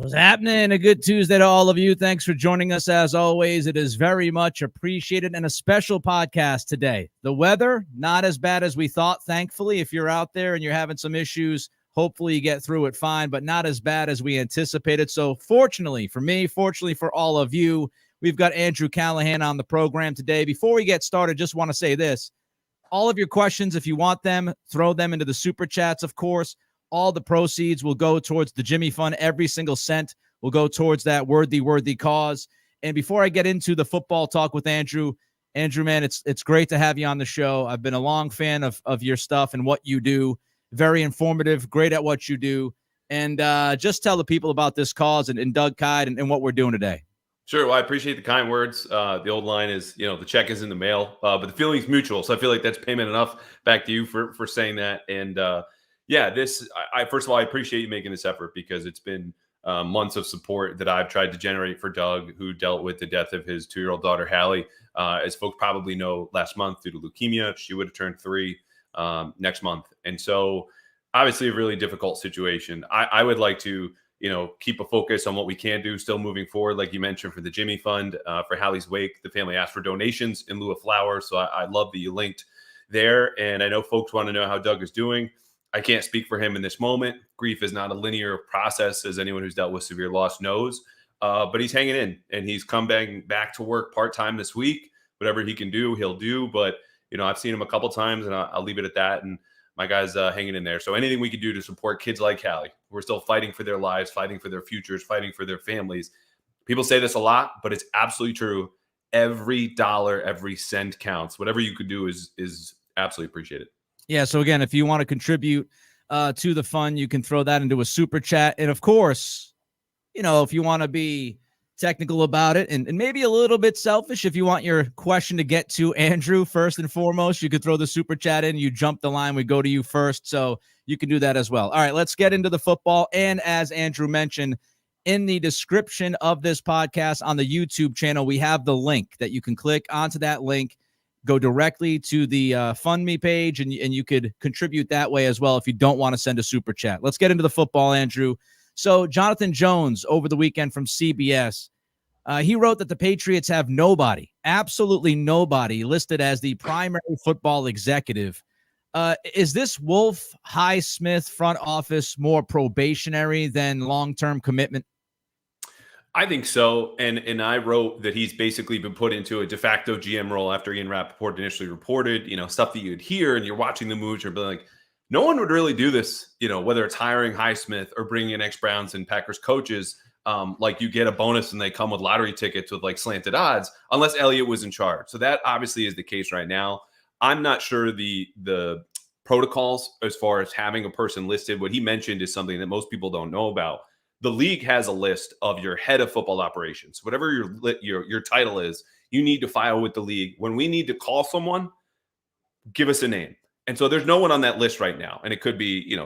What's happening? A good Tuesday to all of you. Thanks for joining us as always. It is very much appreciated, and a special podcast today. The weather, not as bad as we thought, thankfully. If you're out there and you're having some issues, hopefully you get through it fine, but not as bad as we anticipated. So fortunately for me, fortunately for all of you, we've got Andrew Callahan on the program today. Before we get started, just want to say this. All of your questions, if you want them, throw them into the super chats, of course. All the proceeds will go towards the Jimmy Fund. Every single cent will go towards that worthy cause. And before I get into the football talk with Andrew, man, it's great to have you on the show. I've been a long fan of your stuff and what you do. Very informative, great at what you do. And just tell the people about this cause and Doug Kyde and what we're doing today. Sure. Well, I appreciate the kind words. The old line is, the check is in the mail, but the feeling's mutual. So I feel like that's payment enough back to you for saying that. And first of all, I appreciate you making this effort because it's been months of support that I've tried to generate for Doug, who dealt with the death of his 2-year-old daughter, Hallie. As folks probably know, last month due to leukemia, she would have turned 3 next month. And so obviously a really difficult situation. I would like to keep a focus on what we can do still moving forward. Like you mentioned, for the Jimmy Fund, for Hallie's wake, the family asked for donations in lieu of flowers. So I love that you linked there. And I know folks want to know how Doug is doing. I can't speak for him in this moment. Grief is not a linear process, as anyone who's dealt with severe loss knows. But he's hanging in, and he's come back to work part-time this week. Whatever he can do, he'll do. But, I've seen him a couple times, and I'll leave it at that. And my guy's hanging in there. So anything we can do to support kids like Hallie, who are still fighting for their lives, fighting for their futures, fighting for their families. People say this a lot, but it's absolutely true. Every dollar, every cent counts. Whatever you could do is absolutely appreciated. Yeah, so again, if you want to contribute to the fund, you can throw that into a super chat. And of course, if you want to be technical about it and maybe a little bit selfish, if you want your question to get to Andrew first and foremost, you could throw the super chat in. You jump the line, we go to you first. So you can do that as well. All right, let's get into the football. And as Andrew mentioned, in the description of this podcast on the YouTube channel, we have the link that you can click onto. That link, go directly to the Fund Me page, and you could contribute that way as well if you don't want to send a super chat. Let's get into the football, Andrew. So Jonathan Jones over the weekend from CBS, he wrote that the Patriots have nobody, absolutely nobody, listed as the primary football executive. Is this Wolf, Highsmith front office more probationary than long-term commitment? I think so. And I wrote that he's basically been put into a de facto GM role after Ian Rappaport initially reported, stuff that you'd hear and you're watching the moves, you're like, no one would really do this, whether it's hiring Highsmith or bringing in ex-Browns and Packers coaches, like you get a bonus and they come with lottery tickets with like slanted odds, unless Elliott was in charge. So that obviously is the case right now. I'm not sure the protocols as far as having a person listed. What he mentioned is something that most people don't know about. The league has a list of your head of football operations. Whatever your title is, you need to file with the league. When we need to call someone, give us a name. And so there's no one on that list right now. And it could be,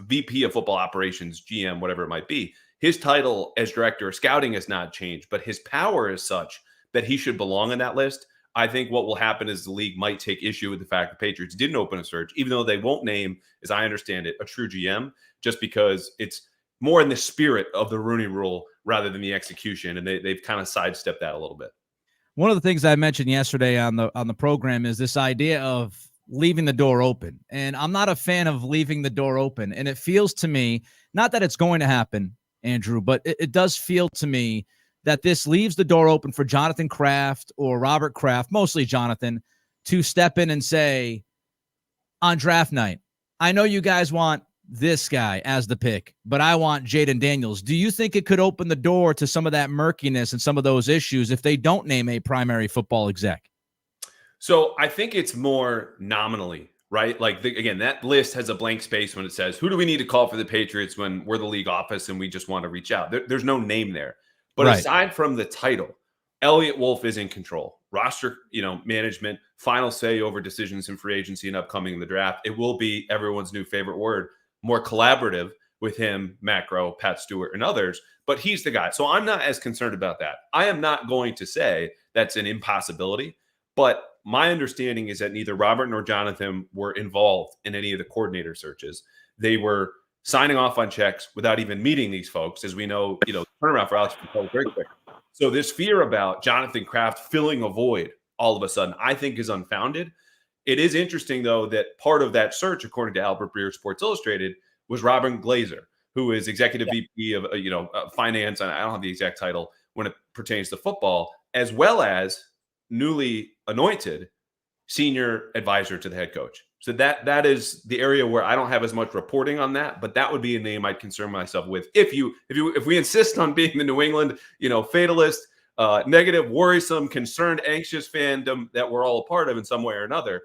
VP of football operations, GM, whatever it might be. His title as director of scouting has not changed, but his power is such that he should belong on that list. I think what will happen is the league might take issue with the fact the Patriots didn't open a search, even though they won't name, as I understand it, a true GM, just because it's more in the spirit of the Rooney Rule rather than the execution. And they've kind of sidestepped that a little bit. One of the things I mentioned yesterday on the program is this idea of leaving the door open. And I'm not a fan of leaving the door open. And it feels to me, not that it's going to happen, Andrew, but it does feel to me that this leaves the door open for Jonathan Kraft or Robert Kraft, mostly Jonathan, to step in and say, on draft night, I know you guys want this guy as the pick, but I want Jaden Daniels. Do you think it could open the door to some of that murkiness and some of those issues if they don't name a primary football exec? So I think it's more nominally, right? Like, again, that list has a blank space when it says, who do we need to call for the Patriots when we're the league office and we just want to reach out? There's no name there. But right. Aside from the title, Elliott Wolf is in control. Roster, management, final say over decisions in free agency and upcoming in the draft. It will be everyone's new favorite word, more collaborative with him, Macro, Pat Stewart, and others, but he's the guy. So I'm not as concerned about that. I am not going to say that's an impossibility, but my understanding is that neither Robert nor Jonathan were involved in any of the coordinator searches. They were signing off on checks without even meeting these folks. As we know, turnaround for Alex is very quick. So this fear about Jonathan Kraft filling a void all of a sudden, I think, is unfounded. It is interesting, though, that part of that search, according to Albert Breer, Sports Illustrated, was Robin Glazer, who is executive VP of finance. And I don't have the exact title when it pertains to football, as well as newly anointed senior advisor to the head coach. So that is the area where I don't have as much reporting on that, but that would be a name I'd concern myself with. If we insist on being the New England, fatalist, negative, worrisome, concerned, anxious fandom that we're all a part of in some way or another,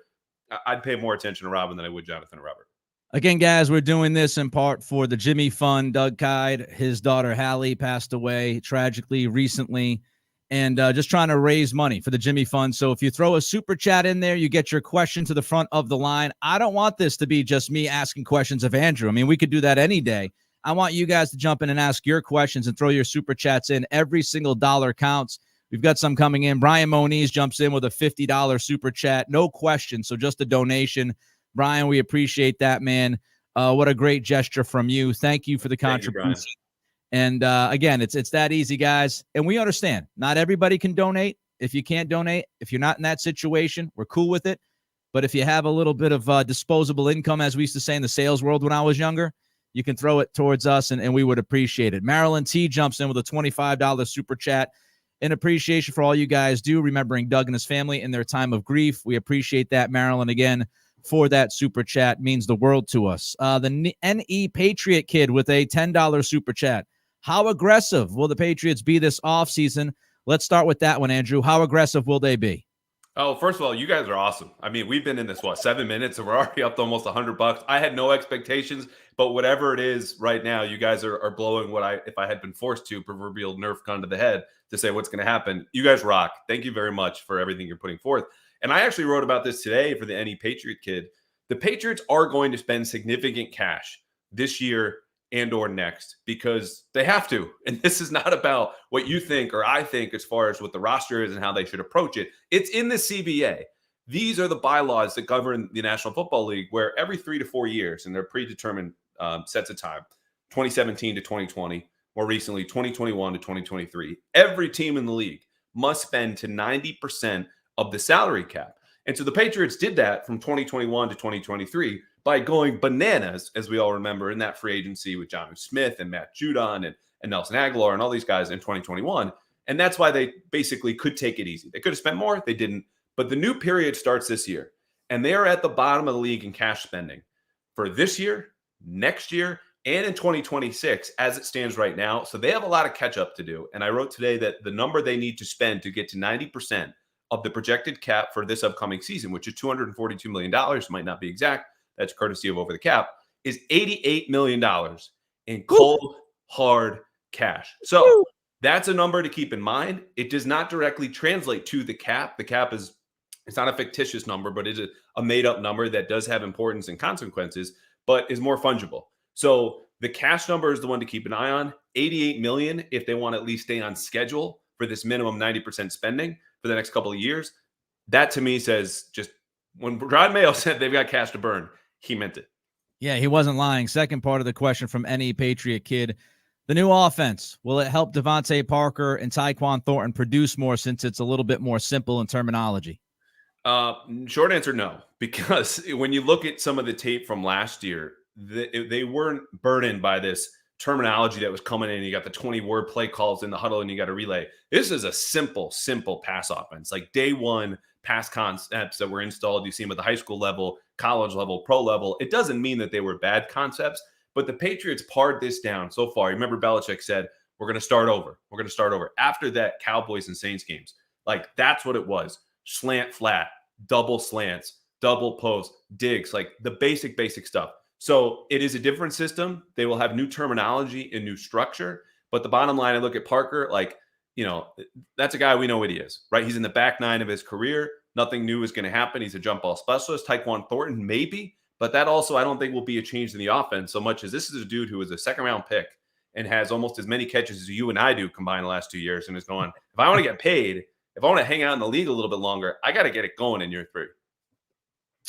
I'd pay more attention to Robin than I would Jonathan or Robert. Again, guys, we're doing this in part for the Jimmy Fund. Doug Kide, his daughter Hallie passed away tragically recently, and just trying to raise money for the Jimmy Fund. So if you throw a super chat in there, you get your question to the front of the line. I don't want this to be just me asking questions of Andrew. I mean, we could do that any day. I want you guys to jump in and ask your questions and throw your super chats in. Every single dollar counts. We've got some coming in. Brian Moniz jumps in with a $50 super chat. No question, so just a donation. Brian, we appreciate that, man. What a great gesture from you. Thank you for the contribution. And again, it's that easy, guys. And we understand not everybody can donate. If you can't donate, if you're not in that situation, we're cool with it. But if you have a little bit of disposable income, as we used to say in the sales world when I was younger, you can throw it towards us, and we would appreciate it. Marilyn T jumps in with a $25 super chat in appreciation for all you guys do, remembering Doug and his family in their time of grief. We appreciate that, Marilyn, again, for that super chat. Means the world to us. The NE Patriot Kid with a $10 super chat. How aggressive will the Patriots be this offseason? Let's start with that one, Andrew. How aggressive will they be? Oh, first of all, you guys are awesome. I mean, we've been in this, 7 minutes, and we're already up to almost $100. I had no expectations, but whatever it is right now, you guys are blowing what if I had been forced to, proverbial Nerf gun to the head to say what's going to happen. You guys rock. Thank you very much for everything you're putting forth. And I actually wrote about this today for the NE Patriot Kid. The Patriots are going to spend significant cash this year and or next because they have to. And this is not about what you think or I think as far as what the roster is and how they should approach it. It's in the CBA. These are the bylaws that govern the National Football League, where every 3 to 4 years, and they're predetermined sets of time, 2017 to 2020, more recently 2021 to 2023, every team in the league must spend to 90% of the salary cap. And so the Patriots did that from 2021 to 2023 by going bananas, as we all remember, in that free agency with Jonnu Smith and Matt Judon and Nelson Aguilar and all these guys in 2021. And that's why they basically could take it easy. They could have spent more. They didn't. But the new period starts this year. And they are at the bottom of the league in cash spending for this year, next year, and in 2026 as it stands right now. So they have a lot of catch up to do. And I wrote today that the number they need to spend to get to 90% of the projected cap for this upcoming season, which is $242 million, might not be exact, that's courtesy of Over the Cap, is $88 million in cold, hard cash. So that's a number to keep in mind. It does not directly translate to the cap. The cap it's not a fictitious number, but it is a made-up number that does have importance and consequences, but is more fungible. So the cash number is the one to keep an eye on. $88 million if they want to at least stay on schedule for this minimum 90% spending for the next couple of years. That to me says, just when Rod Mayo said they've got cash to burn, he meant it. Yeah, he wasn't lying. Second part of the question from NE Patriot Kid. The new offense, will it help Devontae Parker and Tyquan Thornton produce more since it's a little bit more simple in terminology? Short answer, no. Because when you look at some of the tape from last year, they weren't burdened by this terminology that was coming in. You got the 20-word play calls in the huddle and you got a relay. This is a simple pass offense. Like day one pass concepts that were installed. You see them at the high school level, college level, pro level. It doesn't mean that they were bad concepts, but the Patriots pared this down so far. Remember Belichick said, we're going to start over. We're going to start over. After that Cowboys and Saints games, like that's what it was. Slant flat, double slants, double post, digs, like the basic stuff. So it is a different system. They will have new terminology and new structure. But the bottom line, I look at Parker, like, that's a guy we know what he is, right? He's in the back nine of his career. Nothing new is going to happen. He's a jump ball specialist. Tyquan Thornton, maybe. But that also, I don't think will be a change in the offense so much as this is a dude who is a second-round pick and has almost as many catches as you and I do combined the last 2 years and is going, if I want to get paid, if I want to hang out in the league a little bit longer, I got to get it going in year 3.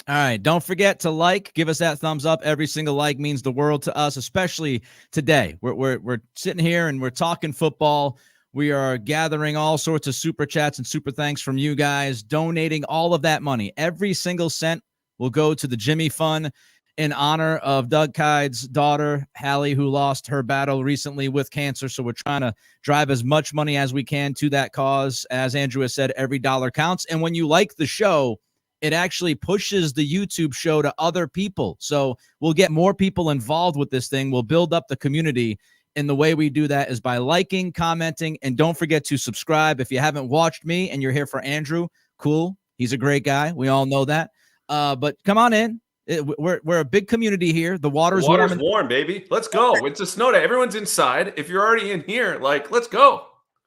All right. Don't forget to give us that thumbs up. Every single like means the world to us, especially today. We're sitting here and we're talking football. We are gathering all sorts of super chats and super thanks from you guys, donating all of that money. Every single cent will go to the Jimmy Fund in honor of Doug Kyde's daughter, Hallie, who lost her battle recently with cancer. So we're trying to drive as much money as we can to that cause. As Andrew has said, every dollar counts. And when you like the show, it actually pushes the YouTube show to other people. So we'll get more people involved with this thing. We'll build up the community. And the way we do that is by liking, commenting, and don't forget to subscribe. If you haven't watched me and you're here for Andrew, cool. He's a great guy. We all know that. But come on in. We're a big community here. The water's warm, baby. Let's go. It's a snow day. Everyone's inside. If you're already in here, let's go.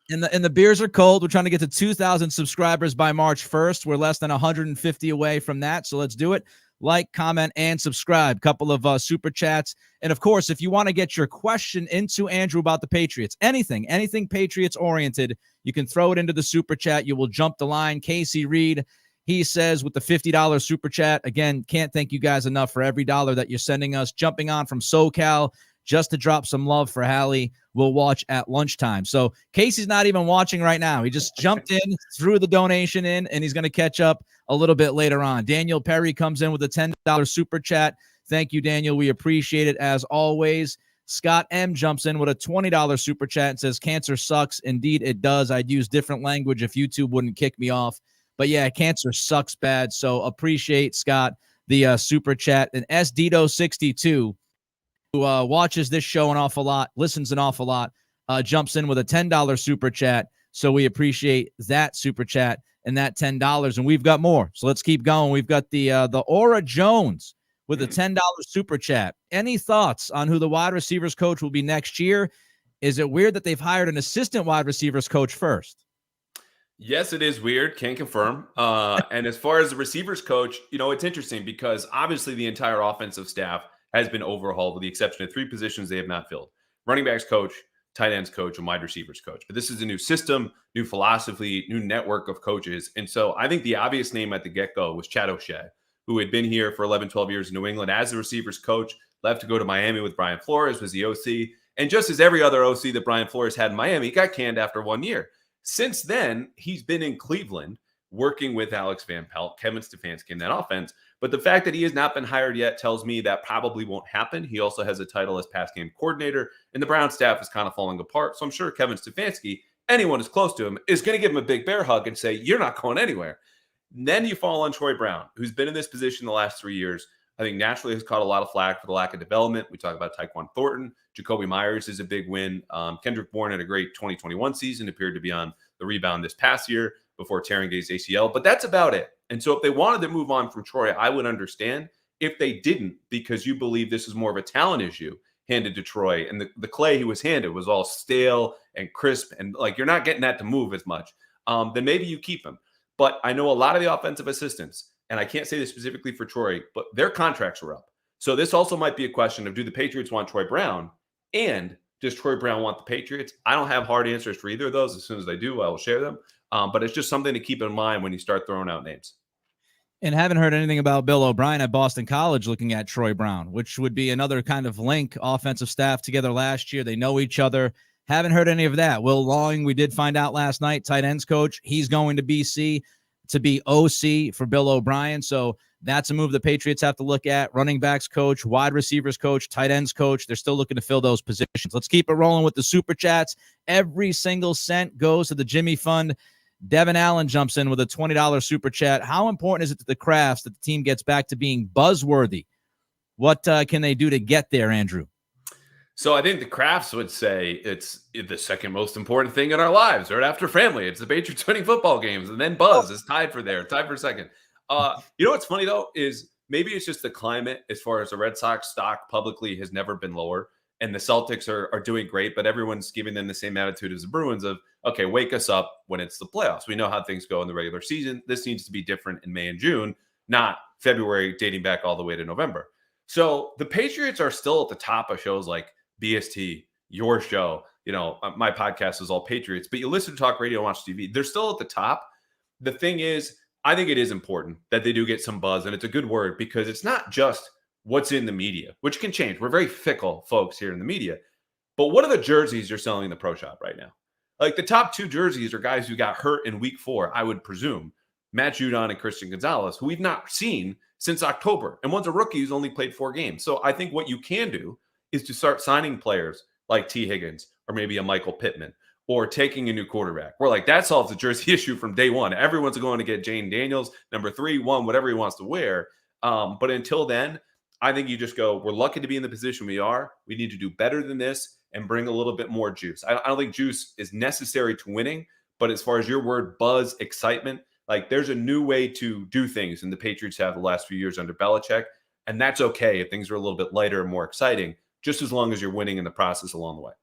And the beers are cold. We're trying to get to 2,000 subscribers by March 1st. We're less than 150 away from that. So let's do it. Like, comment, and subscribe. Couple of super chats. And of course, if you want to get your question into Andrew about the Patriots, anything Patriots oriented, you can throw it into the super chat. You will jump the line. Casey Reed, he says with the $50 super chat, again, can't thank you guys enough for every dollar that you're sending us. Jumping on from SoCal just to drop some love for Hallie. We'll watch at lunchtime. So Casey's not even watching right now. He just jumped in, threw the donation in, and he's going to catch up a little bit later on. Daniel Perry comes in with a $10 super chat. Thank you, Daniel. We appreciate it as always. Scott M jumps in with a $20 super chat and says, cancer sucks. Indeed, it does. I'd use different language if YouTube wouldn't kick me off. But yeah, cancer sucks bad. So appreciate, Scott, the super chat. And SDito62, who watches this show an awful lot, listens an awful lot, jumps in with a $10 super chat. So we appreciate that super chat and that $10. And we've got more. So let's keep going. We've got the Aura Jones with a $10 super chat. Any thoughts on who the wide receivers coach will be next year? Is it weird that they've hired an assistant wide receivers coach first? Yes, it is weird. Can't confirm. And as far as the receivers coach, it's interesting because obviously the entire offensive staff has been overhauled with the exception of 3 positions they have not filled: running backs coach, tight ends coach, and wide receivers coach. But this is a new system, new philosophy, new network of coaches. And so I think the obvious name at the get-go was Chad O'Shea, who had been here for 11, 12 years in New England as the receivers coach, left to go to Miami with Brian Flores, was the OC. And just as every other OC that Brian Flores had in Miami, he got canned after 1 year. Since then, he's been in Cleveland working with Alex Van Pelt, Kevin Stefanski in that offense. But the fact that he has not been hired yet tells me that probably won't happen. He also has a title as pass game coordinator, and the Brown staff is kind of falling apart. So I'm sure Kevin Stefanski, anyone who's close to him, is going to give him a big bear hug and say, you're not going anywhere. And then you fall on Troy Brown, who's been in this position the last 3 years. I think naturally has caught a lot of flack for the lack of development. We talk about Tyquan Thornton. Jacoby Myers is a big win. Kendrick Bourne had a great 2021 season, appeared to be on the rebound this past year before tearing his ACL. But that's about it. And so if they wanted to move on from Troy, I would understand. If they didn't, because you believe this is more of a talent issue handed to Troy, and the clay he was handed was all stale and crisp, and you're not getting that to move as much, then maybe you keep him. But I know a lot of the offensive assistants, and I can't say this specifically for Troy, but their contracts were up. So this also might be a question of, do the Patriots want Troy Brown? And does Troy Brown want the Patriots? I don't have hard answers for either of those. As soon as I do, I will share them. But it's just something to keep in mind when you start throwing out names. And haven't heard anything about Bill O'Brien at Boston College looking at Troy Brown, which would be another kind of link. Offensive staff together last year. They know each other. Haven't heard any of that. Will Long, we did find out last night, tight ends coach. He's going to BC to be OC for Bill O'Brien. So that's a move the Patriots have to look at. Running backs coach, wide receivers coach, tight ends coach. They're still looking to fill those positions. Let's keep it rolling with the super chats. Every single cent goes to the Jimmy Fund. Devin Allen jumps in with a $20 super chat. How important is it to the Crafts that the team gets back to being buzzworthy? What can they do to get there, Andrew? So I think the Crafts would say it's the second most important thing in our lives, right after family. It's the Patriots winning football games, and then Buzz is tied for second. What's funny, though, is maybe it's just the climate as far as the Red Sox stock publicly has never been lower. And the Celtics are doing great, but everyone's giving them the same attitude as the Bruins of, okay, wake us up when it's the playoffs. We know how things go in the regular season. This needs to be different in May and June, not February dating back all the way to November. So the Patriots are still at the top of shows like BST, your show. My podcast is all Patriots, but you listen to talk radio, watch TV. They're still at the top. The thing is, I think it is important that they do get some buzz, and it's a good word because it's not just what's in the media, which can change. We're very fickle folks here in the media. But what are the jerseys you're selling in the pro shop right now? Like the top 2 jerseys are guys who got hurt in week 4, I would presume. Matt Judon and Christian Gonzalez, who we've not seen since October. And one's a rookie who's only played 4 games. So I think what you can do is to start signing players like T. Higgins or maybe a Michael Pittman or taking a new quarterback. We're like, that solves the jersey issue from day one. Everyone's going to get Jane Daniels, number 3, 1, whatever he wants to wear. But until then, I think you just go, we're lucky to be in the position we are. We need to do better than this and bring a little bit more juice. I don't think juice is necessary to winning, but as far as your word, buzz, excitement, like there's a new way to do things, and the Patriots have the last few years under Belichick, and that's okay if things are a little bit lighter and more exciting, just as long as you're winning in the process along the way.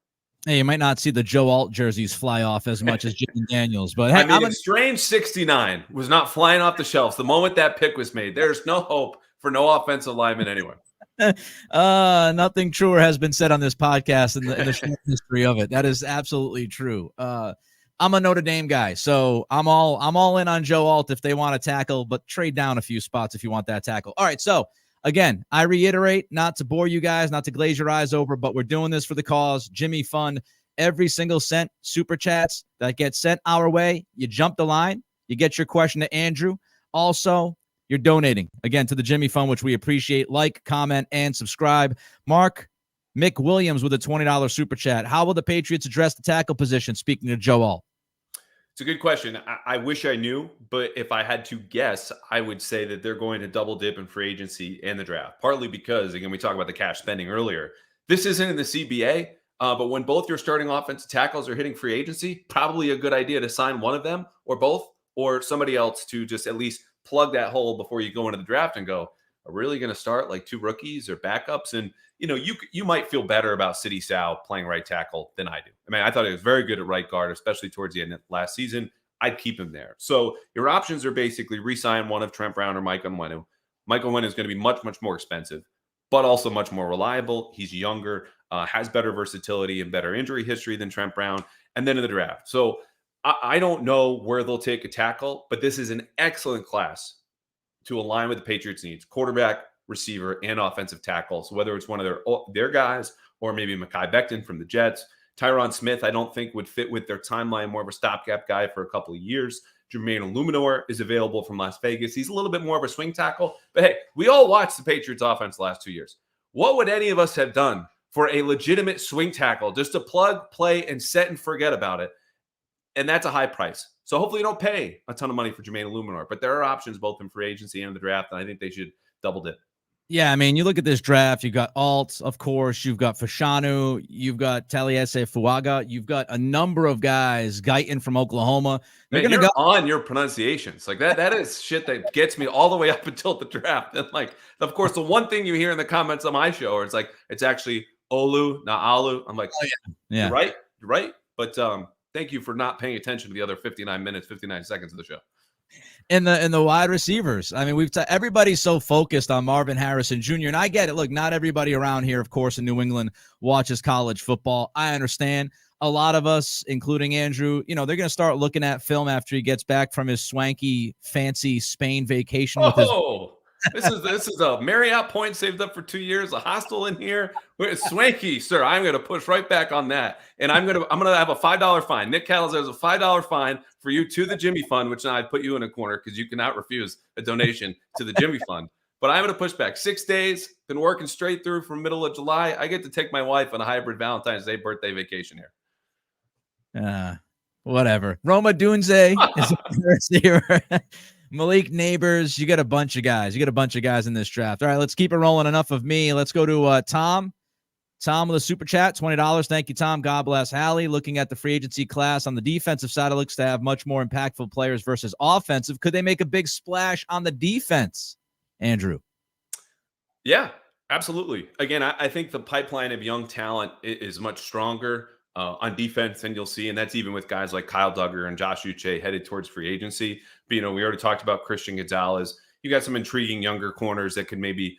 Hey, you might not see the Joe Alt jerseys fly off as much as Jimmy Daniels, but hey, I mean, Strange 69 was not flying off the shelves the moment that pick was made. There's no hope for no offensive lineman anywhere. Nothing truer has been said on this podcast in the short history of it. That is absolutely true. I'm a Notre Dame guy, so I'm all in on Joe Alt if they want to tackle, but trade down a few spots if you want that tackle. All right, so again, I reiterate, not to bore you guys, not to glaze your eyes over, but we're doing this for the cause. Jimmy Fund, every single cent super chats that get sent our way, you jump the line, you get your question to Andrew. Also, you're donating, again, to the Jimmy Fund, which we appreciate. Like, comment, and subscribe. Mark Mick Williams with a $20 super chat. How will the Patriots address the tackle position, speaking of Joe Alt? It's a good question. I wish I knew, but if I had to guess, I would say that they're going to double dip in free agency and the draft, partly because, again, we talked about the cash spending earlier. This isn't in the CBA, but when both your starting offensive tackles are hitting free agency, probably a good idea to sign one of them or both or somebody else to just at least plug that hole before you go into the draft and go, are we really going to start like 2 rookies or backups? And, you might feel better about City Sal playing right tackle than I do. I mean, I thought he was very good at right guard, especially towards the end of last season. I'd keep him there. So your options are basically re-sign one of Trent Brown or Mike Onwenu. Mike Onwenu is going to be much, much more expensive, but also much more reliable. He's younger, has better versatility and better injury history than Trent Brown. And then in the draft. So I don't know where they'll take a tackle, but this is an excellent class to align with the Patriots' needs: quarterback, receiver, and offensive tackle. So whether it's one of their guys or maybe Mekhi Becton from the Jets, Tyron Smith, I don't think would fit with their timeline, more of a stopgap guy for a couple of years. Jermaine Illuminor is available from Las Vegas. He's a little bit more of a swing tackle. But hey, we all watched the Patriots offense the last 2 years. What would any of us have done for a legitimate swing tackle just to plug, play, and set and forget about it? And that's a high price. So hopefully you don't pay a ton of money for Jermaine Illuminor. But there are options both in free agency and the draft, and I think they should double dip. Yeah, I mean, you look at this draft, you've got Alt, of course, you've got Fashanu, you've got Taliesin Fuaga, you've got a number of guys, Guyton from Oklahoma. They're going to go on your pronunciations. Like that is shit that gets me all the way up until the draft. And like, of course, the one thing you hear in the comments on my show, it's like, it's actually Olu, not Alu. I'm like, yeah. You're right. But thank you for not paying attention to the other 59 minutes, 59 seconds of the show. In the wide receivers, I mean, everybody's so focused on Marvin Harrison Jr., and I get it. Look, not everybody around here, of course, in New England watches college football. I understand. A lot of us, including Andrew, they're going to start looking at film after he gets back from his swanky, fancy Spain vacation. This is a Marriott point saved up for 2 years, a hostel in here. It's swanky, sir. I'm going to push right back on that, and I'm going to have a $5 fine. Nick Cattles has a $5 fine for you to the Jimmy Fund, which now I'd put you in a corner because you cannot refuse a donation to the Jimmy Fund. But I'm going to push back 6 days. Been working straight through from middle of July. I get to take my wife on a hybrid Valentine's Day birthday vacation here. Whatever. Roma Dunze is a receiver. Malik Neighbors, you got a bunch of guys. In this draft. All right, let's keep it rolling. Enough of me. Let's go to Tom. Tom with a super chat, $20. Thank you, Tom. God bless Hallie. Looking at the free agency class on the defensive side, it looks to have much more impactful players versus offensive. Could they make a big splash on the defense, Andrew? Yeah, absolutely. Again, I think the pipeline of young talent is much stronger on defense than you'll see. And that's even with guys like Kyle Duggar and Josh Uche headed towards free agency. But, we already talked about Christian Gonzalez. You got some intriguing younger corners that could maybe,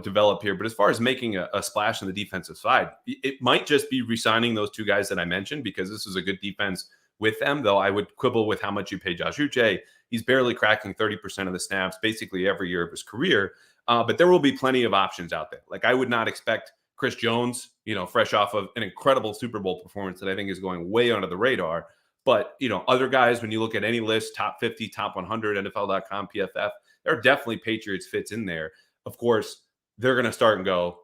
develop here. But as far as making a splash on the defensive side, it might just be re-signing those 2 guys that I mentioned, because this is a good defense with them, though I would quibble with how much you pay Josh Uche. He's barely cracking 30% of the snaps basically every year of his career. But there will be plenty of options out there. Like, I would not expect Chris Jones, fresh off of an incredible Super Bowl performance that I think is going way under the radar. But, other guys, when you look at any list, top 50, top 100, NFL.com, PFF, there are definitely Patriots fits in there. Of course, they're going to start and go,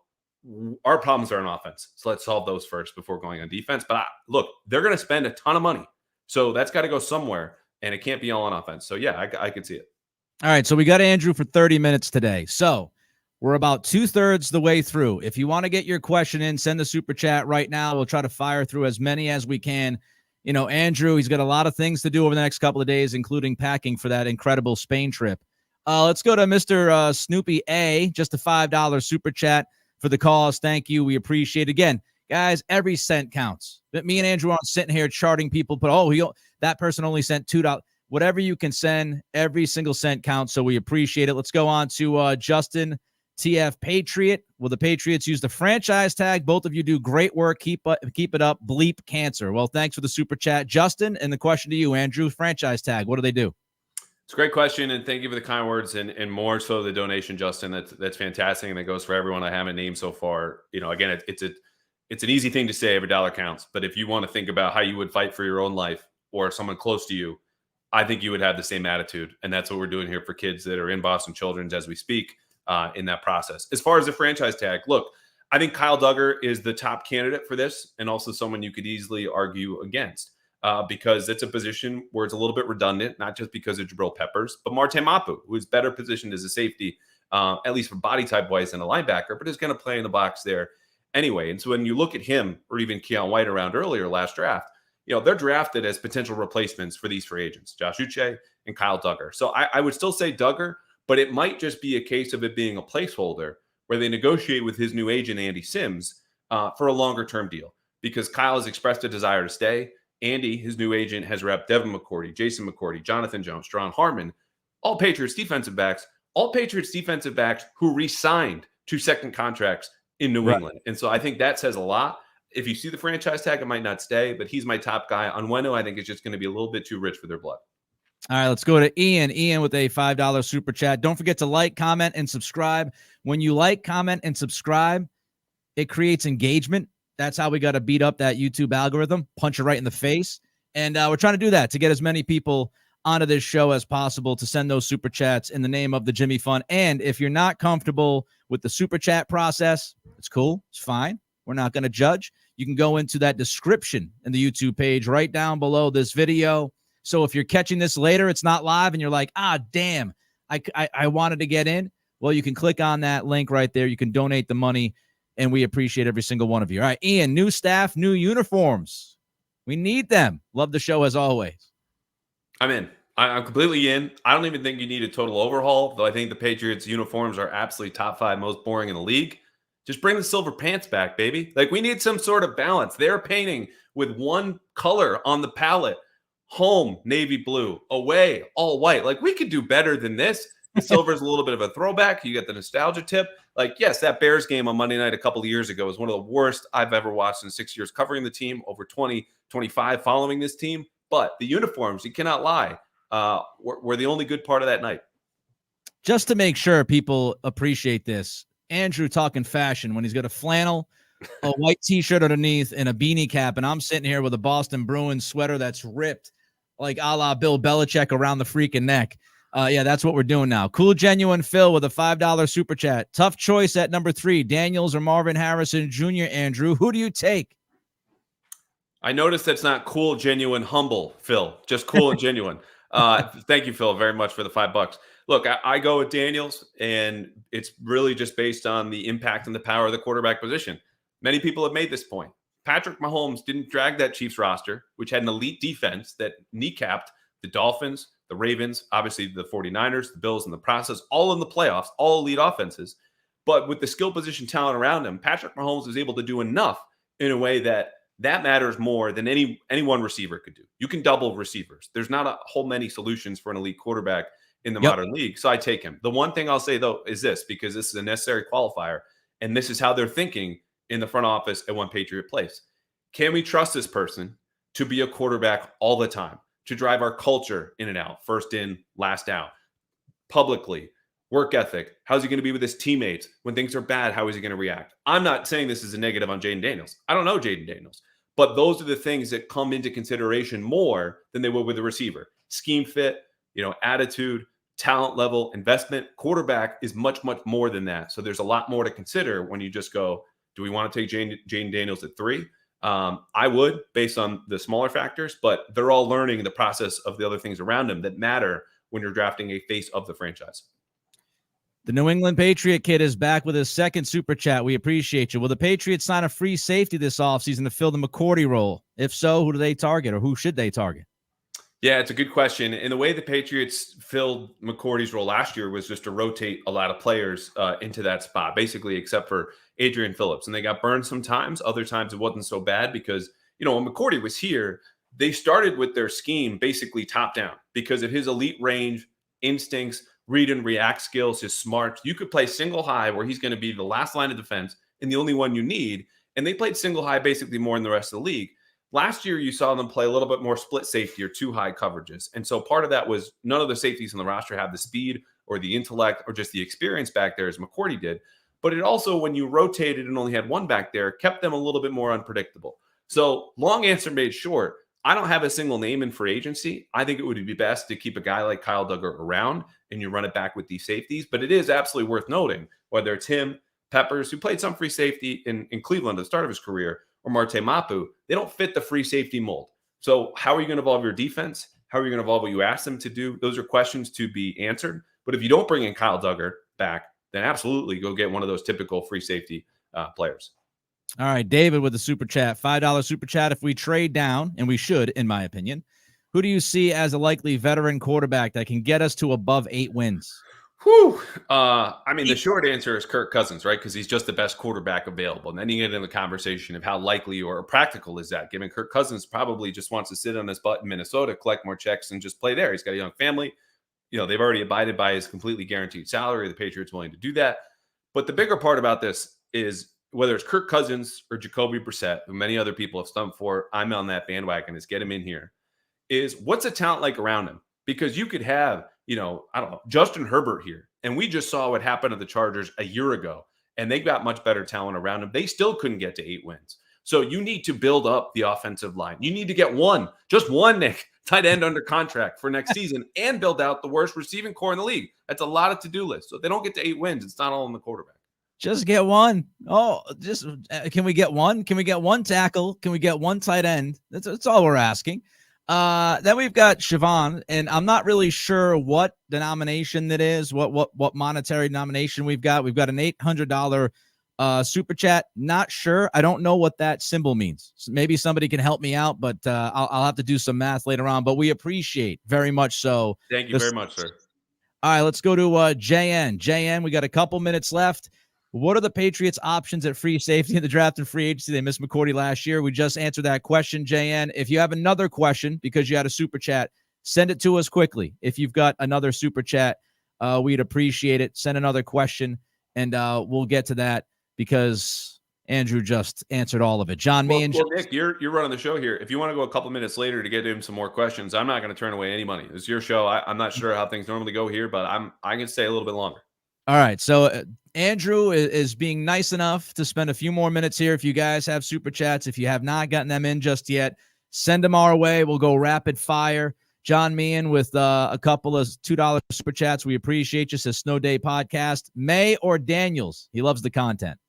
our problems are on offense, so let's solve those first before going on defense. But look, they're going to spend a ton of money. So that's got to go somewhere, and it can't be all on offense. So, yeah, I could see it. All right, so we got Andrew for 30 minutes today. So we're about 2/3 the way through. If you want to get your question in, send the super chat right now. We'll try to fire through as many as we can. Andrew, he's got a lot of things to do over the next couple of days, including packing for that incredible Spain trip. Let's go to Mr. Snoopy A, just a $5 super chat for the cause. Thank you. We appreciate it. Again, guys, every cent counts. Me and Andrew aren't sitting here charting people, but that person only sent $2. Whatever you can send, every single cent counts, so we appreciate it. Let's go on to Justin TF Patriot. Will the Patriots use the franchise tag? Both of you do great work. Keep it up. Bleep cancer. Well, thanks for the super chat, Justin. And the question to you, Andrew, franchise tag, what do they do? It's a great question, and thank you for the kind words and more so the donation, Justin. That's fantastic, and it goes for everyone I haven't named so far. Again, it's an easy thing to say, every dollar counts. But if you want to think about how you would fight for your own life or someone close to you, I think you would have the same attitude. And that's what we're doing here for kids that are in Boston Children's as we speak in that process. As far as the franchise tag, look, I think Kyle Duggar is the top candidate for this, and also someone you could easily argue against because it's a position where it's a little bit redundant, not just because of Jabril Peppers, but Marte Mapu, who is better positioned as a safety, at least for body type wise than a linebacker, but is going to play in the box there anyway. And so when you look at him or even Keon White around earlier last draft, they're drafted as potential replacements for these free agents, Josh Uche and Kyle Duggar. So I would still say Duggar, but it might just be a case of it being a placeholder where they negotiate with his new agent, Andy Sims, for a longer-term deal because Kyle has expressed a desire to stay. Andy, his new agent, has repped Devin McCourty, Jason McCourty, Jonathan Jones, Strawn Harmon, all Patriots defensive backs who re-signed 2 second contracts in New England. And so I think that says a lot. If you see the franchise tag, it might not stay, but he's my top guy. Onwenu, I think, is just going to be a little bit too rich for their blood. All right, let's go to Ian. Ian with a $5 super chat. Don't forget to like, comment, and subscribe. When you like, comment, and subscribe, it creates engagement. That's how we got to beat up that YouTube algorithm, punch it right in the face. And we're trying to do that to get as many people onto this show as possible to send those super chats in the name of the Jimmy Fund. And if you're not comfortable with the super chat process, it's cool. It's fine. We're not going to judge. You can go into that description in the YouTube page right down below this video. So if you're catching this later, it's not live, and you're like, damn, I wanted to get in. Well, you can click on that link right there. You can donate the money, and we appreciate every single one of you. All right, Ian, new staff, new uniforms. We need them. Love the show as always. I'm in. I'm completely in. I don't even think you need a total overhaul, though I think the Patriots uniforms are absolutely top 5 most boring in the league. Just bring the silver pants back, baby. Like, we need some sort of balance. They're painting with one color on the palette. Home, navy blue. Away, all white. Like, we could do better than this. The silver is a little bit of a throwback. You get the nostalgia tip. Like, yes, that Bears game on Monday night a couple of years ago was one of the worst I've ever watched in 6 years covering the team, over 20, 25 following this team. But the uniforms, you cannot lie, were the only good part of that night. Just to make sure people appreciate this, Andrew talking fashion when he's got a flannel, a white T-shirt underneath, and a beanie cap, and I'm sitting here with a Boston Bruins sweater that's ripped like a la Bill Belichick around the freaking neck. Yeah, that's what we're doing now. Cool Genuine Phil with a $5 super chat. Tough choice at number 3, Daniels or Marvin Harrison Jr., Andrew. Who do you take? I noticed that's not Cool Genuine Humble, Phil. Just Cool and Genuine. Thank you, Phil, very much for the $5. Look, I go with Daniels, and it's really just based on the impact and the power of the quarterback position. Many people have made this point. Patrick Mahomes didn't drag that Chiefs roster, which had an elite defense that kneecapped the Dolphins, the Ravens, obviously the 49ers, the Bills in the process, all in the playoffs, all elite offenses. But with the skill position talent around him, Patrick Mahomes was able to do enough in a way that matters more than any one receiver could do. You can double receivers. There's not a whole many solutions for an elite quarterback in the modern league. So I take him. The one thing I'll say, though, is this, because this is a necessary qualifier, and this is how they're thinking in the front office at One Patriot Place. Can we trust this person to be a quarterback all the time, to drive our culture in and out, first in, last out, publicly, work ethic. How's he going to be with his teammates? When things are bad, how is he going to react? I'm not saying this is a negative on Jaden Daniels. I don't know Jaden Daniels. But those are the things that come into consideration more than they would with a receiver. Scheme fit, attitude, talent level, investment. Quarterback is much, much more than that. So there's a lot more to consider when you just go, do we want to take Jaden Daniels at 3? I would, based on the smaller factors, but they're all learning the process of the other things around him that matter when you're drafting a face of the franchise. The New England Patriot kid is back with his second super chat. We appreciate you. Will the Patriots sign a free safety this offseason to fill the McCourty role? If so, who do they target, or who should they target? Yeah, it's a good question. And the way the Patriots filled McCourty's role last year was just to rotate a lot of players into that spot, basically, except for Adrian Phillips. And they got burned sometimes. Other times it wasn't so bad because, when McCourty was here, they started with their scheme basically top down because of his elite range, instincts, read and react skills, his smarts. You could play single high where he's going to be the last line of defense and the only one you need. And they played single high basically more than the rest of the league. Last year, you saw them play a little bit more split safety or two high coverages. And so part of that was none of the safeties on the roster have the speed or the intellect or just the experience back there as McCourty did. But it also, when you rotated and only had one back there, kept them a little bit more unpredictable. So long answer made short. I don't have a single name in free agency. I think it would be best to keep a guy like Kyle Duggar around and you run it back with these safeties. But it is absolutely worth noting, whether it's him, Peppers, who played some free safety in Cleveland at the start of his career, or Marte Mapu, they don't fit the free safety mold. So how are you going to evolve your defense? How are you going to evolve what you ask them to do? Those are questions to be answered. But if you don't bring in Kyle Duggar back, then absolutely go get one of those typical free safety players. All right, David with the super chat, $5 super chat. If we trade down, and we should, in my opinion, who do you see as a likely veteran quarterback that can get us to above 8 wins? Whew. The short answer is Kirk Cousins, right? Because he's just the best quarterback available. And then you get into the conversation of how likely or practical is that, given Kirk Cousins probably just wants to sit on his butt in Minnesota, collect more checks, and just play there. He's got a young family. They've already abided by his completely guaranteed salary. The Patriots willing to do that. But the bigger part about this is whether it's Kirk Cousins or Jacoby Brissett, who many other people have stumped for, I'm on that bandwagon, is get him in here, is what's a talent like around him? Because you could have, Justin Herbert here. And we just saw what happened to the Chargers a year ago. And they got much better talent around him. They still couldn't get to 8 wins. So you need to build up the offensive line. You need to get just one, Nick, tight end under contract for next season and build out the worst receiving core in the league. That's a lot of to-do list. So if they don't get to 8 wins, it's not all on the quarterback. Just get one. Can we get one? Can we get one tackle? Can we get one tight end? That's all we're asking. Then we've got Siobhan, and I'm not really sure what denomination that is, what monetary denomination we've got. We've got an $800 super chat. Not sure. I don't know what that symbol means. So maybe somebody can help me out, but I'll have to do some math later on. But we appreciate very much so. Thank you very much, sir. All right, let's go to JN. JN, we got a couple minutes left. What are the Patriots' options at free safety in the draft and free agency? They missed McCourty last year. We just answered that question, JN. If you have another question because you had a super chat, send it to us quickly. If you've got another super chat, we'd appreciate it. Send another question, and we'll get to that because Andrew just answered all of it. Nick, you're running the show here. If you want to go a couple minutes later to get him some more questions, I'm not going to turn away any money. It's your show. I'm not sure how things normally go here, but I can stay a little bit longer. All right, so Andrew is being nice enough to spend a few more minutes here. If you guys have super chats, if you have not gotten them in just yet, send them our way. We'll go rapid fire. John Meehan with a couple of $2 super chats. We appreciate you. Says Snow Day Podcast. May or Daniels? He loves the content.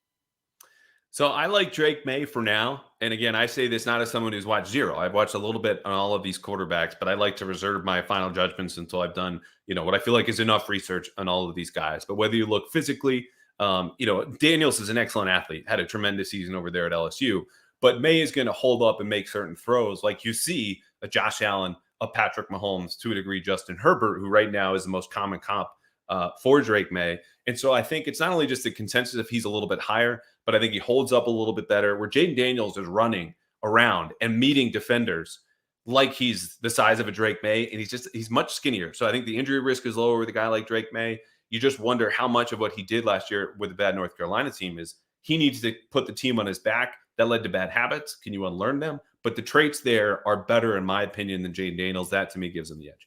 So I like Drake May for now. And again, I say this not as someone who's watched zero. I've watched a little bit on all of these quarterbacks, but I like to reserve my final judgments until I've done, what I feel like is enough research on all of these guys. But whether you look physically, Daniels is an excellent athlete, had a tremendous season over there at LSU, but May is going to hold up and make certain throws like you see a Josh Allen, a Patrick Mahomes, to a degree, Justin Herbert, who right now is the most common comp for Drake May. And so I think it's not only just the consensus if he's a little bit higher, but I think he holds up a little bit better, where Jaden Daniels is running around and meeting defenders like he's the size of a Drake May, and he's much skinnier. So I think the injury risk is lower with a guy like Drake May. You just wonder how much of what he did last year with the bad North Carolina team is he needs to put the team on his back. That led to bad habits. Can you unlearn them? but the traits there are better, in my opinion, than Jane Daniels. That to me gives him the edge.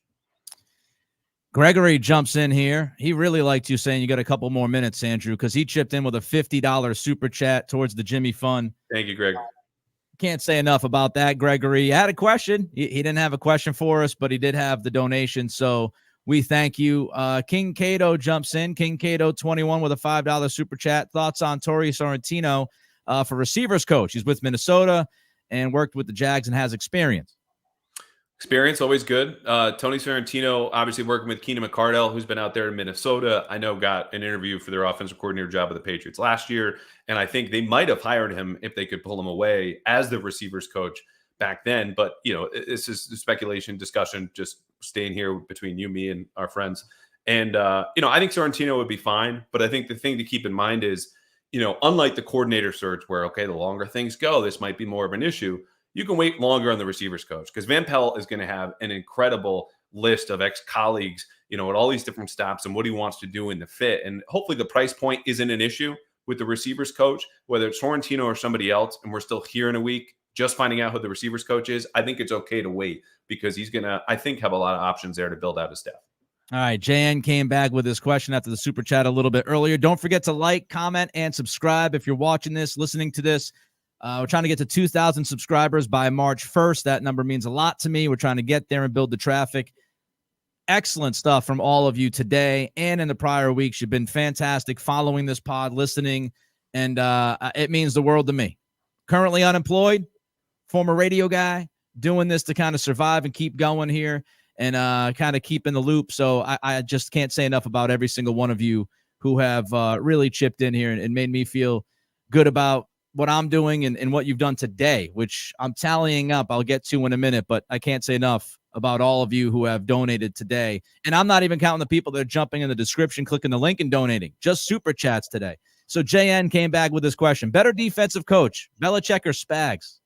Gregory jumps in here. He really liked you saying you got a couple more minutes, Andrew, because he chipped in with a $50 super chat towards the Jimmy Fund. Thank you, Greg. Can't say enough about that, Gregory. He had a question. He didn't have a question for us, but he did have the donation. So we thank you. King Cato jumps in. King Cato 21 with a $5 super chat. Thoughts on Torrey Sorrentino for receivers coach? He's with Minnesota and worked with the Jags and has experience. Experience, always good. Tony Sorrentino, obviously working with Keenan McCardell, who's been out there in Minnesota. I know got an interview for their offensive coordinator job with the Patriots last year, and I think they might have hired him if they could pull him away as the receivers coach back then. But, this is speculation, discussion, just staying here between you, me, and our friends. And, I think Sorrentino would be fine, but I think the thing to keep in mind is, unlike the coordinator search where, okay, the longer things go, this might be more of an issue. You can wait longer on the receivers coach because Van Pelt is going to have an incredible list of ex-colleagues, at all these different stops and what he wants to do in the fit. And hopefully the price point isn't an issue with the receivers coach, whether it's Sorrentino or somebody else, and we're still here in a week just finding out who the receivers coach is. I think it's okay to wait because he's going to, I think, have a lot of options there to build out his staff. All right, JN came back with his question after the super chat a little bit earlier. Don't forget to like, comment, and subscribe if you're watching this, listening to this. We're trying to get to 2,000 subscribers by March 1st. That number means a lot to me. We're trying to get there and build the traffic. Excellent stuff from all of you today and in the prior weeks. You've been fantastic following this pod, listening, and it means the world to me. Currently unemployed, former radio guy, doing this to kind of survive and keep going here and kind of keep in the loop. So I just can't say enough about every single one of you who have really chipped in here and made me feel good about what I'm doing and what you've done today, which I'm tallying up. I'll get to in a minute, but I can't say enough about all of you who have donated today. And I'm not even counting the people that are jumping in the description, clicking the link and donating, just super chats today. So JN came back with this question. Better defensive coach, Belichick or Spags?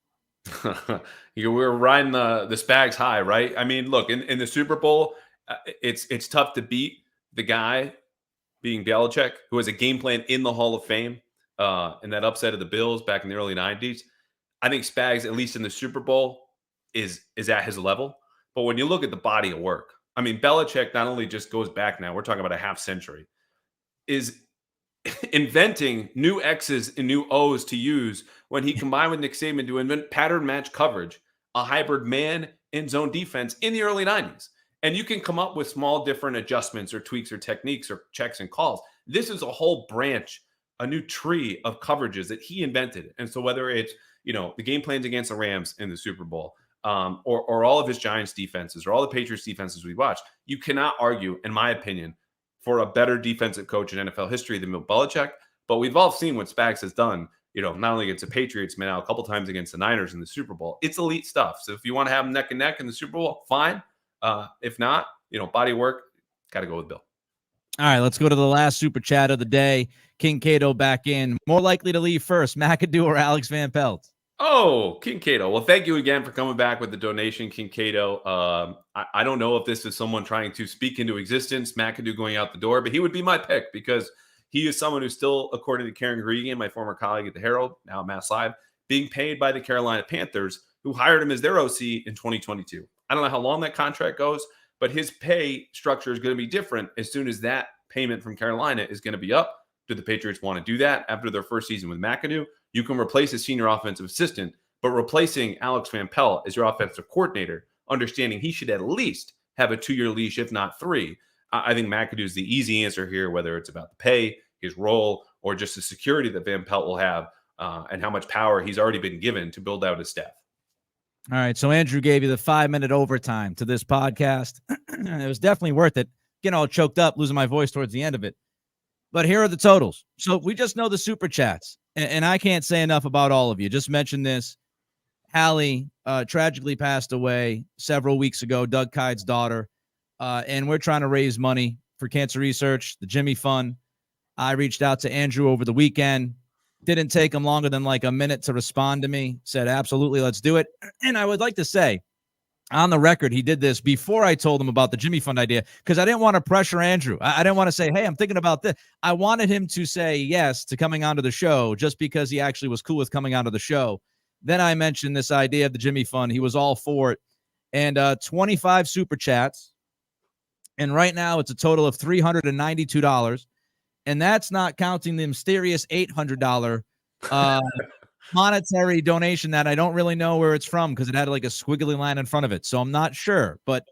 We're riding the Spags high, right? I mean, look, in the Super Bowl, it's tough to beat the guy being Belichick, who has a game plan in the Hall of Fame. And that upset of the Bills back in the early 90s. I think Spags, at least in the Super Bowl, is at his level. But when you look at the body of work, I mean, Belichick not only just goes back now, we're talking about a half century, is inventing new X's and new O's to use when he combined with Nick Saban to invent pattern match coverage, a hybrid man and zone defense in the early 90s. And you can come up with small different adjustments or tweaks or techniques or checks and calls. This is a whole branch, a new tree of coverages that he invented. And so whether it's, the game plans against the Rams in the Super Bowl, or all of his Giants defenses or all the Patriots defenses we watched, you cannot argue, in my opinion, for a better defensive coach in NFL history than Bill Belichick. But we've all seen what Spags has done, not only against the Patriots, but now a couple times against the Niners in the Super Bowl. It's elite stuff. So if you want to have them neck and neck in the Super Bowl, fine. If not, body work, got to go with Bill. All right, let's go to the last super chat of the day. King Cato back in. More likely to leave first, McAdoo or Alex Van Pelt? Oh, King Cato. Well, thank you again for coming back with the donation, King Cato. I don't know if this is someone trying to speak into existence, McAdoo going out the door, but he would be my pick because he is someone who's still, according to Karen Gregan, my former colleague at the Herald, now at Mass Live, being paid by the Carolina Panthers, who hired him as their OC in 2022. I don't know how long that contract goes, but his pay structure is going to be different as soon as that payment from Carolina is going to be up. Do the Patriots want to do that after their first season with McAdoo? You can replace a senior offensive assistant, but replacing Alex Van Pelt as your offensive coordinator, understanding he should at least have a 2-year leash, if not 3. I think McAdoo is the easy answer here, whether it's about the pay, his role, or just the security that Van Pelt will have and how much power he's already been given to build out his staff. All right, so Andrew gave you the 5-minute overtime to this podcast. It was definitely worth it. Getting all choked up, losing my voice towards the end of it. But here are the totals. So we just know the super chats, and I can't say enough about all of you. Just mentioned this. Hallie tragically passed away several weeks ago, Doug Kyde's daughter, and we're trying to raise money for cancer research, the Jimmy Fund. I reached out to Andrew over the weekend. Didn't take him longer than like a minute to respond to me. Said, absolutely, let's do it. And I would like to say, on the record, he did this before I told him about the Jimmy Fund idea because I didn't want to pressure Andrew. I didn't want to say, hey, I'm thinking about this. I wanted him to say yes to coming onto the show just because he actually was cool with coming onto the show. Then I mentioned this idea of the Jimmy Fund. He was all for it. And 25 super chats. And right now it's a total of $392. And that's not counting the mysterious $800 monetary donation that I don't really know where it's from because it had like a squiggly line in front of it. So I'm not sure. But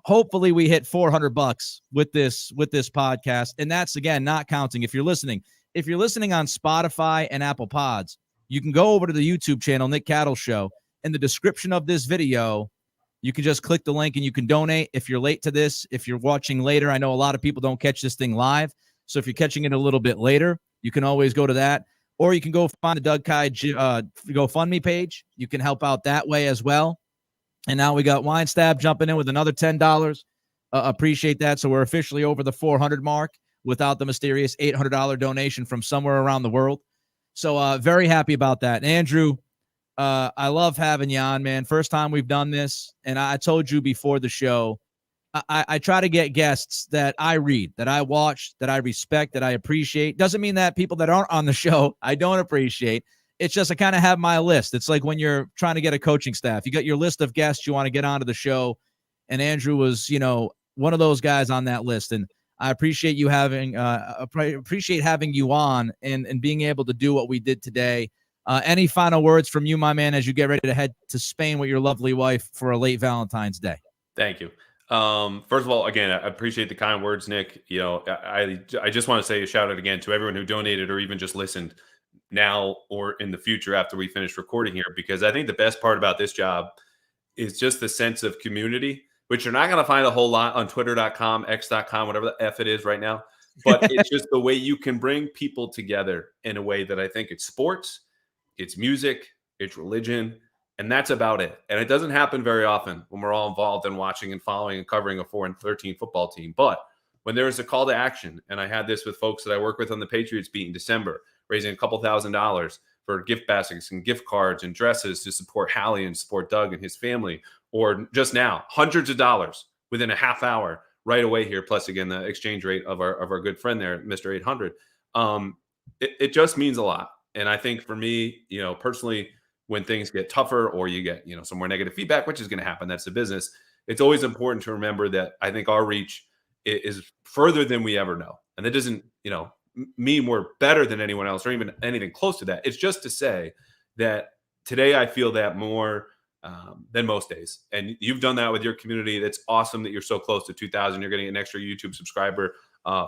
hopefully we hit $400 with this podcast. And that's, again, not counting if you're listening. If you're listening on Spotify and Apple Pods, you can go over to the YouTube channel, Nick Cattle Show. In the description of this video, you can just click the link and you can donate. If you're late to this, if you're watching later, I know a lot of people don't catch this thing live. So if you're catching it a little bit later, you can always go to that. Or you can go find the Doug Kai GoFundMe page. You can help out that way as well. And now we got Wine Stab jumping in with another $10. Appreciate that. So we're officially over the 400 mark without the mysterious $800 donation from somewhere around the world. So very happy about that. And Andrew, I love having you on, man. First time we've done this. And I told you before the show, I try to get guests that I read, that I watch, that I respect, that I appreciate. Doesn't mean that people that aren't on the show, I don't appreciate. It's just I kind of have my list. It's like when you're trying to get a coaching staff. You got your list of guests you want to get onto the show. And Andrew was, one of those guys on that list. And I appreciate you having you on and being able to do what we did today. Any final words from you, my man, as you get ready to head to Spain with your lovely wife for a late Valentine's Day? Thank you. First of all, again, I appreciate the kind words, Nick. I just want to say a shout out again to everyone who donated or even just listened now or in the future after we finish recording here, because I think the best part about this job is just the sense of community, which you're not going to find a whole lot on twitter.com, x.com, whatever the F it is right now. But it's just the way you can bring people together in a way that I think it's sports, it's music, it's religion, and that's about it. And it doesn't happen very often when we're all involved in watching and following and covering a 4-13 football team. But when there is a call to action, and I had this with folks that I work with on the Patriots beat in December, raising a couple $1,000s for gift baskets and gift cards and dresses to support Hallie and support Doug and his family, or just now, hundreds of dollars within a half hour right away here, plus, again, the exchange rate of our good friend there, Mr. 800. It just means a lot. And I think for me, personally, when things get tougher or you get, some more negative feedback, which is going to happen, that's the business. It's always important to remember that I think our reach is further than we ever know. And that doesn't, mean we're better than anyone else or even anything close to that. It's just to say that today I feel that more than most days. And you've done that with your community. That's awesome that you're so close to 2,000. You're getting an extra YouTube subscriber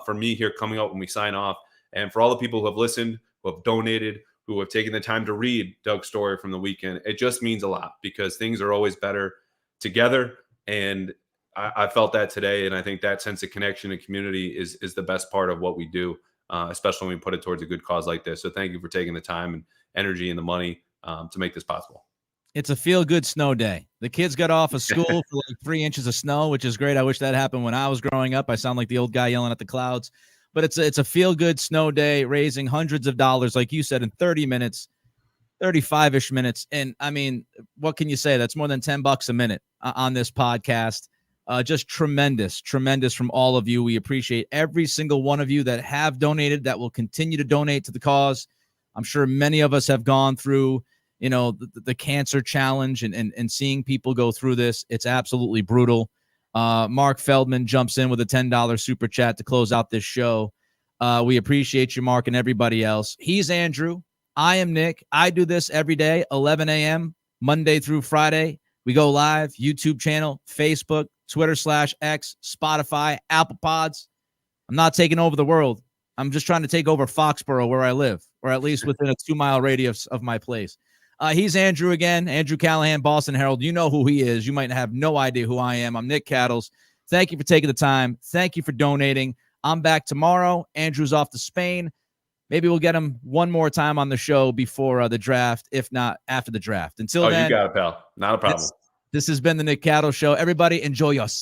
for me here coming up when we sign off. And for all the people who have listened, who have donated, who have taken the time to read Doug's story from the weekend, it just means a lot because things are always better together. And I felt that today. And I think that sense of connection and community is the best part of what we do, especially when we put it towards a good cause like this. So thank you for taking the time and energy and the money to make this possible. It's a feel-good snow day. The kids got off of school for like 3 inches of snow, which is great. I wish that happened when I was growing up. I sound like the old guy yelling at the clouds. But it's a feel-good snow day, raising hundreds of dollars, like you said, in 30 minutes, 35-ish minutes. And, I mean, what can you say? That's more than $10 a minute on this podcast. Just tremendous from all of you. We appreciate every single one of you that have donated, that will continue to donate to the cause. I'm sure many of us have gone through, the cancer challenge and seeing people go through this. It's absolutely brutal. Mark Feldman jumps in with a $10 super chat to close out this show. We appreciate you, Mark, and everybody else. He's Andrew. I am Nick. I do this every day, 11 a.m., Monday through Friday. We go live, YouTube channel, Facebook, Twitter/X, Spotify, Apple Pods. I'm not taking over the world. I'm just trying to take over Foxborough where I live, or at least within a 2-mile radius of my place. He's Andrew again, Andrew Callahan, Boston Herald. You know who he is. You might have no idea who I am. I'm Nick Cattles. Thank you for taking the time. Thank you for donating. I'm back tomorrow. Andrew's off to Spain. Maybe we'll get him one more time on the show before the draft, if not after the draft. Until then. You got it, pal. Not a problem. This has been the Nick Cattles Show. Everybody enjoy your